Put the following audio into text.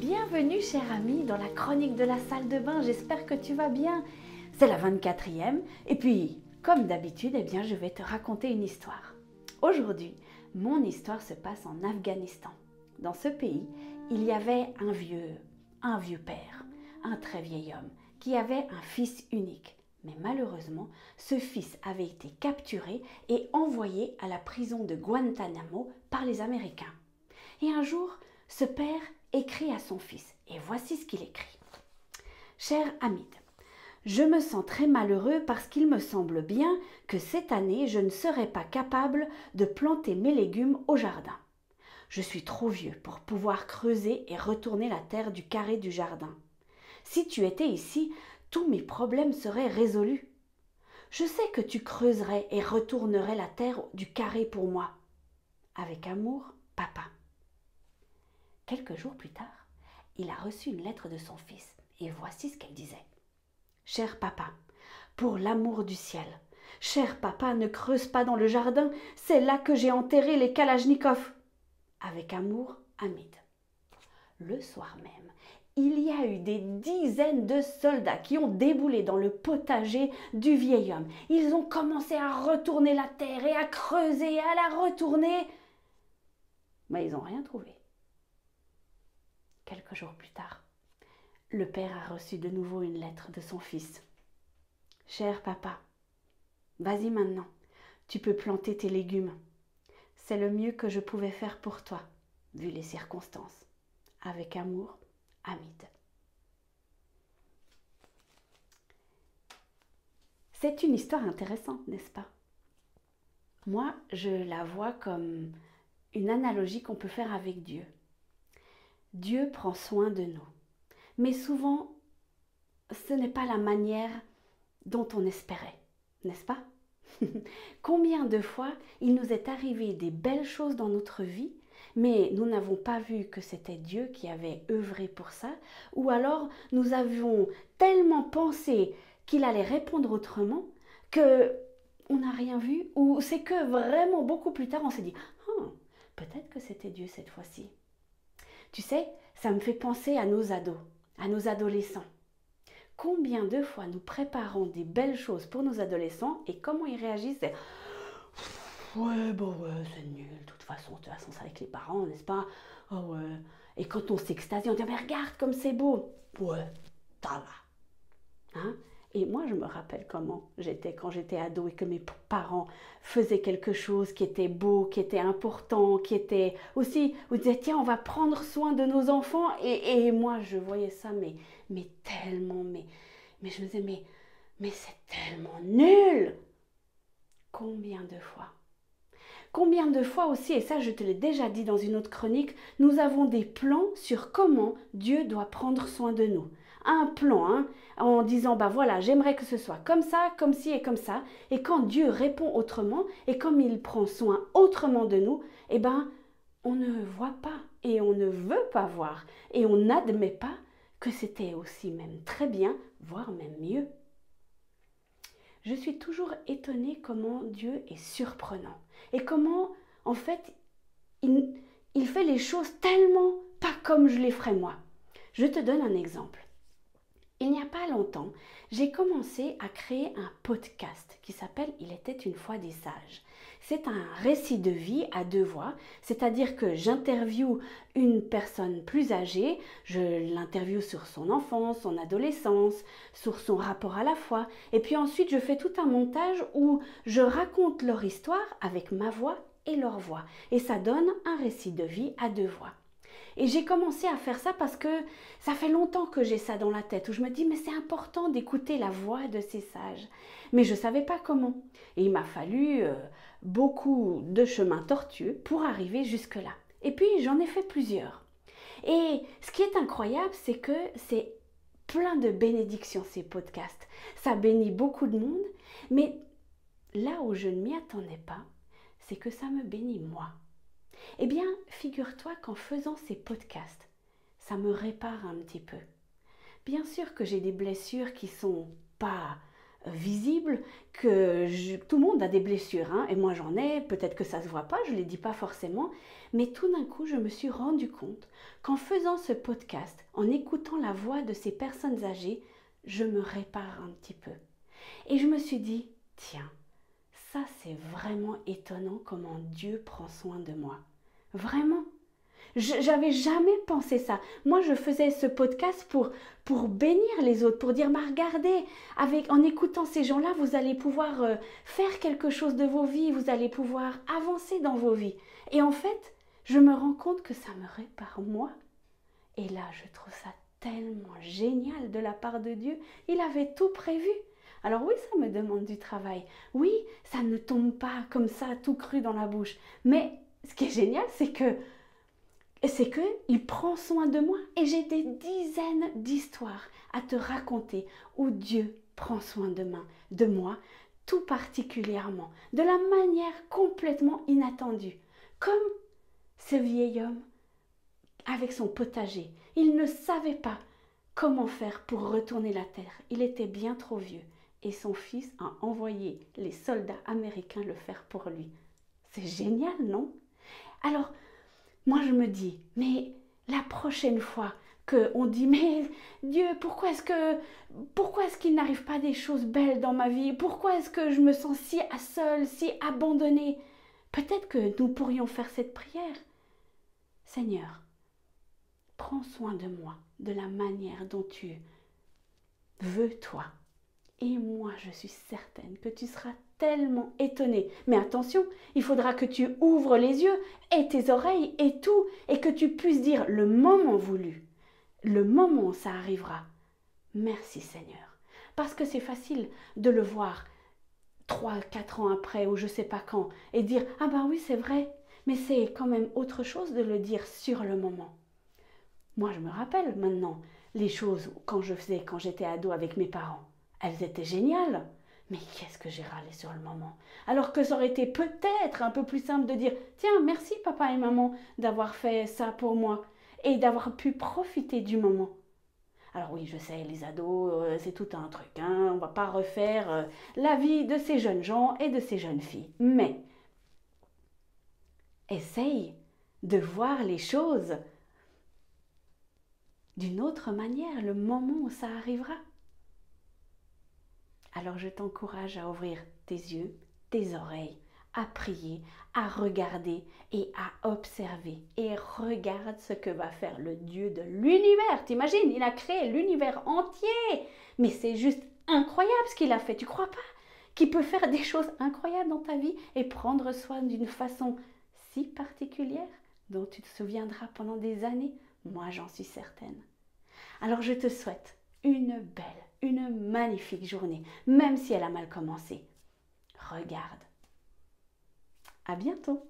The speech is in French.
Bienvenue cher ami dans la chronique de la salle de bain, j'espère que tu vas bien. C'est la 24e et puis comme d'habitude, je vais te raconter une histoire. Aujourd'hui, mon histoire se passe en Afghanistan. Dans ce pays, il y avait un vieux père, un très vieil homme qui avait un fils unique. Mais malheureusement, ce fils avait été capturé et envoyé à la prison de Guantanamo par les Américains. Et un jour, ce père écrit à son fils, et voici ce qu'il écrit. « Cher Hamid, je me sens très malheureux parce qu'il me semble bien que cette année, je ne serai pas capable de planter mes légumes au jardin. Je suis trop vieux pour pouvoir creuser et retourner la terre du carré du jardin. Si tu étais ici, tous mes problèmes seraient résolus. Je sais que tu creuserais et retournerais la terre du carré pour moi. Avec amour, papa. » Quelques jours plus tard, il a reçu une lettre de son fils et voici ce qu'elle disait. « Cher papa, pour l'amour du ciel, cher papa, ne creuse pas dans le jardin, c'est là que j'ai enterré les Kalachnikov. Avec amour, Hamid. » Le soir même, il y a eu des dizaines de soldats qui ont déboulé dans le potager du vieil homme. Ils ont commencé à retourner la terre et à creuser et à la retourner. Mais ils n'ont rien trouvé. Quelques jours plus tard, le père a reçu de nouveau une lettre de son fils. « Cher papa, vas-y maintenant, tu peux planter tes légumes. C'est le mieux que je pouvais faire pour toi, vu les circonstances. Avec amour, Hamid. » C'est une histoire intéressante, n'est-ce pas? Moi, je la vois comme une analogie qu'on peut faire avec Dieu. Dieu prend soin de nous, mais souvent, ce n'est pas la manière dont on espérait, n'est-ce pas? Combien de fois il nous est arrivé des belles choses dans notre vie, mais nous n'avons pas vu que c'était Dieu qui avait œuvré pour ça, ou alors nous avions tellement pensé qu'il allait répondre autrement que on n'a rien vu, ou c'est que vraiment beaucoup plus tard on s'est dit « Ah, peut-être que c'était Dieu cette fois-ci ». Tu sais, ça me fait penser à nos ados, à nos adolescents. Combien de fois nous préparons des belles choses pour nos adolescents et comment ils réagissent? C'est « Ouais, bon, ouais, c'est nul, de toute façon, c'est avec les parents, n'est-ce pas? Oh ouais. » Et quand on s'extasie, on dit « Mais regarde comme c'est beau. » Ouais, ça va. Hein? Et moi, je me rappelle comment j'étais quand j'étais ado et que mes parents faisaient quelque chose qui était beau, qui était important, qui était aussi, vous disiez, tiens, on va prendre soin de nos enfants. Et moi, je voyais ça, mais tellement, mais je me disais, mais c'est tellement nul. Combien de fois aussi, et ça je te l'ai déjà dit dans une autre chronique, nous avons des plans sur comment Dieu doit prendre soin de nous. Un plan, hein, en disant, bah voilà, j'aimerais que ce soit comme ça, comme ci et comme ça. Et quand Dieu répond autrement, et comme il prend soin autrement de nous, eh ben, on ne voit pas, et on ne veut pas voir, et on n'admet pas que c'était aussi même très bien, voire même mieux. Je suis toujours étonnée comment Dieu est surprenant, et comment, en fait, il fait les choses tellement pas comme je les ferais moi. Je te donne un exemple. Il n'y a pas longtemps, j'ai commencé à créer un podcast qui s'appelle « Il était une fois des sages ». C'est un récit de vie à deux voix, c'est-à-dire que j'interviewe une personne plus âgée, je l'interviewe sur son enfance, son adolescence, sur son rapport à la foi, et puis ensuite je fais tout un montage où je raconte leur histoire avec ma voix et leur voix, et ça donne un récit de vie à deux voix. Et j'ai commencé à faire ça parce que ça fait longtemps que j'ai ça dans la tête, où je me dis mais c'est important d'écouter la voix de ces sages. Mais je ne savais pas comment. Et il m'a fallu beaucoup de chemins tortueux pour arriver jusque-là. Et puis j'en ai fait plusieurs. Et ce qui est incroyable, c'est que c'est plein de bénédictions ces podcasts. Ça bénit beaucoup de monde, mais là où je ne m'y attendais pas, c'est que ça me bénit moi. Eh bien, figure-toi qu'en faisant ces podcasts, ça me répare un petit peu. Bien sûr que j'ai des blessures qui sont pas visible, que tout le monde a des blessures, hein, et moi j'en ai, peut-être que ça se voit pas, je les dis pas forcément, mais tout d'un coup je me suis rendu compte qu'en faisant ce podcast, en écoutant la voix de ces personnes âgées, je me répare un petit peu. Et je me suis dit, tiens, ça c'est vraiment étonnant comment Dieu prend soin de moi. Vraiment. J'avais jamais pensé ça. Moi, je faisais ce podcast pour bénir les autres, pour dire, mais regardez, en écoutant ces gens-là, vous allez pouvoir faire quelque chose de vos vies, vous allez pouvoir avancer dans vos vies. Et en fait, je me rends compte que ça me répare moi. Et là, je trouve ça tellement génial de la part de Dieu. Il avait tout prévu. Alors oui, ça me demande du travail. Oui, ça ne tombe pas comme ça, tout cru dans la bouche. Mais ce qui est génial, c'est qu'il prend soin de moi. Et j'ai des dizaines d'histoires à te raconter où Dieu prend soin de moi, tout particulièrement, de la manière complètement inattendue. Comme ce vieil homme avec son potager. Il ne savait pas comment faire pour retourner la terre. Il était bien trop vieux. Et son fils a envoyé les soldats américains le faire pour lui. C'est génial, non? Alors, moi je me dis, mais la prochaine fois qu'on dit, mais Dieu, pourquoi est-ce qu'il n'arrive pas des choses belles dans ma vie? Pourquoi est-ce que je me sens si seule, si abandonnée? Peut-être que nous pourrions faire cette prière. Seigneur, prends soin de moi, de la manière dont tu veux, toi. Et moi, je suis certaine que tu seras tellement étonné. Mais attention, il faudra que tu ouvres les yeux et tes oreilles et tout, et que tu puisses dire le moment voulu, le moment où ça arrivera. Merci Seigneur. Parce que c'est facile de le voir 3, 4 ans après ou je sais pas quand et dire « Ah ben oui, c'est vrai », mais c'est quand même autre chose de le dire sur le moment. Moi, je me rappelle maintenant les choses quand j'étais ado avec mes parents. Elles étaient géniales. Mais qu'est-ce que j'ai râlé sur le moment. Alors que ça aurait été peut-être un peu plus simple de dire « Tiens, merci papa et maman d'avoir fait ça pour moi et d'avoir pu profiter du moment. » Alors oui, je sais, les ados, c'est tout un truc. Hein, on ne va pas refaire la vie de ces jeunes gens et de ces jeunes filles. Mais essaye de voir les choses d'une autre manière le moment où ça arrivera. Alors je t'encourage à ouvrir tes yeux, tes oreilles, à prier, à regarder et à observer. Et regarde ce que va faire le Dieu de l'univers. T'imagines, il a créé l'univers entier. Mais c'est juste incroyable ce qu'il a fait. Tu crois pas qu'il peut faire des choses incroyables dans ta vie et prendre soin d'une façon si particulière dont tu te souviendras pendant des années? Moi, j'en suis certaine. Alors je te souhaite une belle, une magnifique journée, même si elle a mal commencé. Regarde. À bientôt.